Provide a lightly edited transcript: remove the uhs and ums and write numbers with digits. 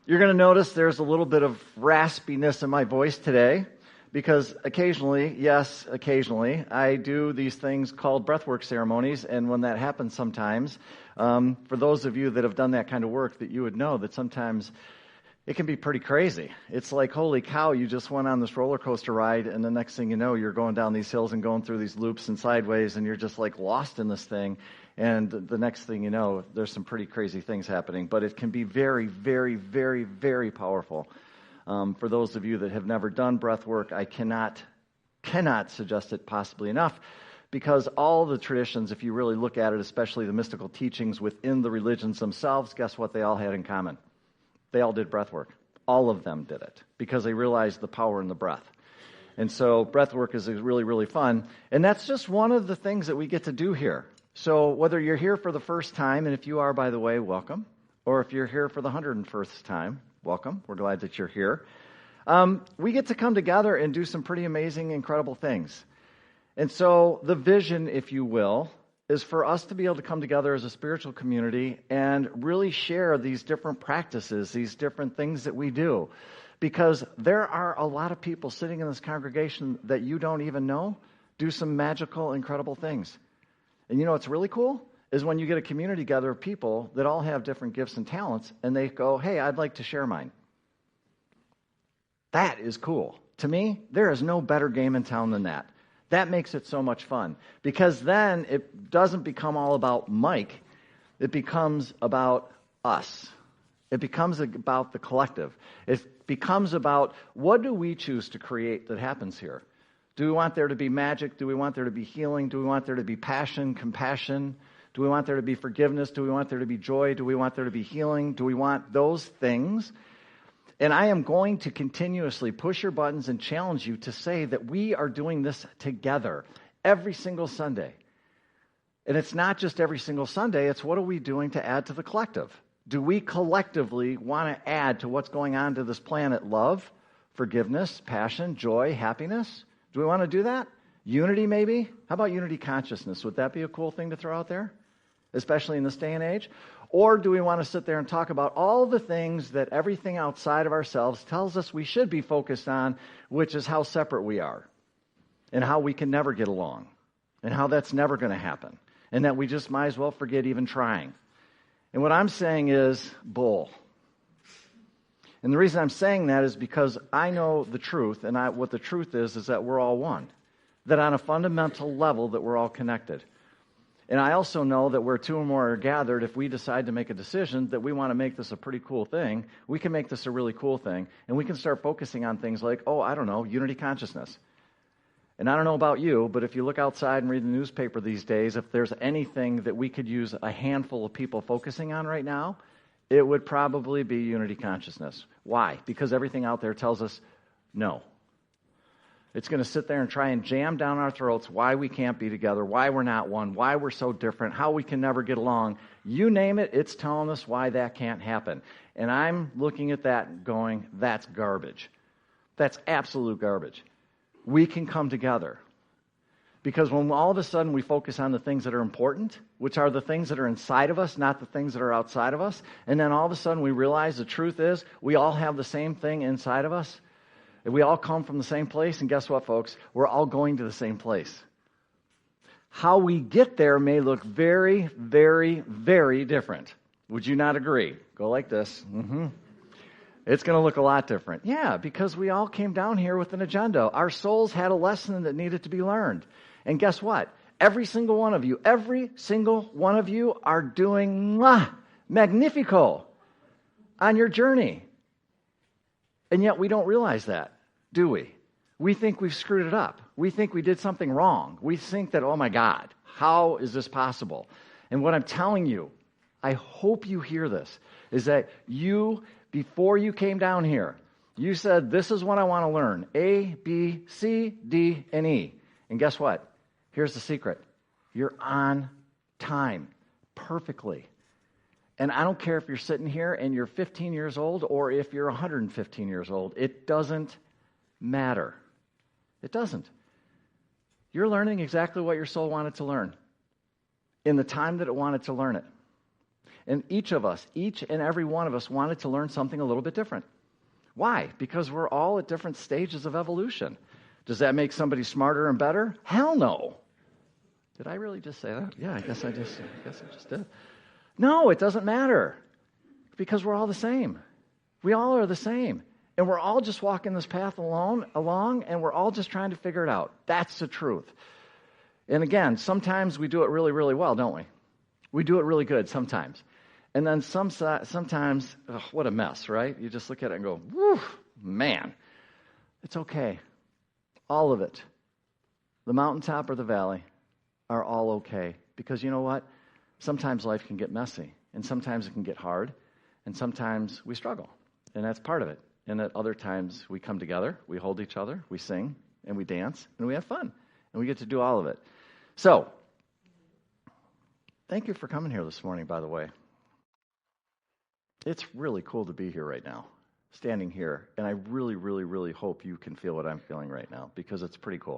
You're going to notice there's a little bit of raspiness in my voice today because occasionally, yes, occasionally, I do these things called breathwork ceremonies, and when that happens sometimes, for those of you that have done that kind of work, that you would know that sometimes it can be pretty crazy. It's like, holy cow, you just went on this roller coaster ride, and the next thing you know, you're going down these hills and going through these loops and sideways, and you're just like lost in this thing. And the next thing you know, there's some pretty crazy things happening. But it can be very, very, very, very powerful. For those of you that have never done breath work, I cannot suggest it possibly enough, because all the traditions, if you really look at it, especially the mystical teachings within the religions themselves, guess what they all had in common? They all did breath work. All of them did it, because they realized the power in the breath. And so breath work is really, really fun. And that's just one of the things that we get to do here. So whether you're here for the first time, and if you are, by the way, welcome, or if you're here for the 101st time, welcome. We're glad that you're here. We get to come together and do some pretty amazing, incredible things. And so the vision, if you will, is for us to be able to come together as a spiritual community and really share these different practices, these different things that we do. Because there are a lot of people sitting in this congregation that you don't even know do some magical, incredible things. And you know what's really cool is when you get a community together of people that all have different gifts and talents, and they go, hey, I'd like to share mine. That is cool. To me, there is no better game in town than that. That makes it so much fun, because then it doesn't become all about Mike. It becomes about us. It becomes about the collective. It becomes about, what do we choose to create that happens here? Do we want there to be magic? Do we want there to be healing? Do we want there to be passion, compassion? Do we want there to be forgiveness? Do we want there to be joy? Do we want there to be healing? Do we want those things? And I am going to continuously push your buttons and challenge you to say that we are doing this together every single Sunday. And it's not just every single Sunday, it's what are we doing to add to the collective? Do we collectively want to add to what's going on to this planet love, forgiveness, passion, joy, happiness? Do we want to do that? Unity, maybe? How about unity consciousness? Would that be a cool thing to throw out there, especially in this day and age? Or do we want to sit there and talk about all the things that everything outside of ourselves tells us we should be focused on, which is how separate we are, and how we can never get along, and how that's never going to happen, and that we just might as well forget even trying? And what I'm saying is bull. And the reason I'm saying that is because I know the truth, and what the truth is that we're all one. That on a fundamental level that we're all connected. And I also know that where two or more are gathered, if we decide to make a decision that we want to make this a pretty cool thing, we can make this a really cool thing, and we can start focusing on things like, unity consciousness. And I don't know about you, but if you look outside and read the newspaper these days, if there's anything that we could use a handful of people focusing on right now, it would probably be unity consciousness. Why? Because everything out there tells us no. It's going to sit there and try and jam down our throats why we can't be together, why we're not one, why we're so different, how we can never get along. You name it, it's telling us why that can't happen. And I'm looking at that and going, that's garbage. That's absolute garbage. We can come together. Because when all of a sudden we focus on the things that are important, which are the things that are inside of us, not the things that are outside of us, and then all of a sudden we realize the truth is we all have the same thing inside of us, and we all come from the same place, and guess what, folks? We're all going to the same place. How we get there may look very, very, very different. Would you not agree? Go like this. It's going to look a lot different. Yeah, because we all came down here with an agenda. Our souls had a lesson that needed to be learned. And guess what? Every single one of you are doing magnifico on your journey. And yet we don't realize that, do we? We think we've screwed it up. We think we did something wrong. We think that, oh my God, how is this possible? And what I'm telling you, I hope you hear this, is that you, before you came down here, you said, this is what I want to learn. A, B, C, D, and E. And guess what? Here's the secret. You're on time, perfectly. And I don't care if you're sitting here and you're 15 years old or if you're 115 years old. It doesn't matter. It doesn't. You're learning exactly what your soul wanted to learn in the time that it wanted to learn it. And each and every one of us wanted to learn something a little bit different. Why? Because we're all at different stages of evolution. Does that make somebody smarter and better? Hell no. Did I really just say that? Yeah, I guess I just did. No, it doesn't matter. Because we're all the same. We all are the same. And we're all just walking this path along, and we're all just trying to figure it out. That's the truth. And again, sometimes we do it really, really well, don't we? We do it really good sometimes. And then sometimes, what a mess, right? You just look at it and go, whew, man, it's okay. All of it, the mountaintop or the valley, are all okay. Because you know what? Sometimes life can get messy, and sometimes it can get hard, and sometimes we struggle, and that's part of it. And at other times, we come together, we hold each other, we sing, and we dance, and we have fun, and we get to do all of it. So, thank you for coming here this morning, by the way. It's really cool to be here right now, standing here, and I really, really, really hope you can feel what I'm feeling right now, because it's pretty cool.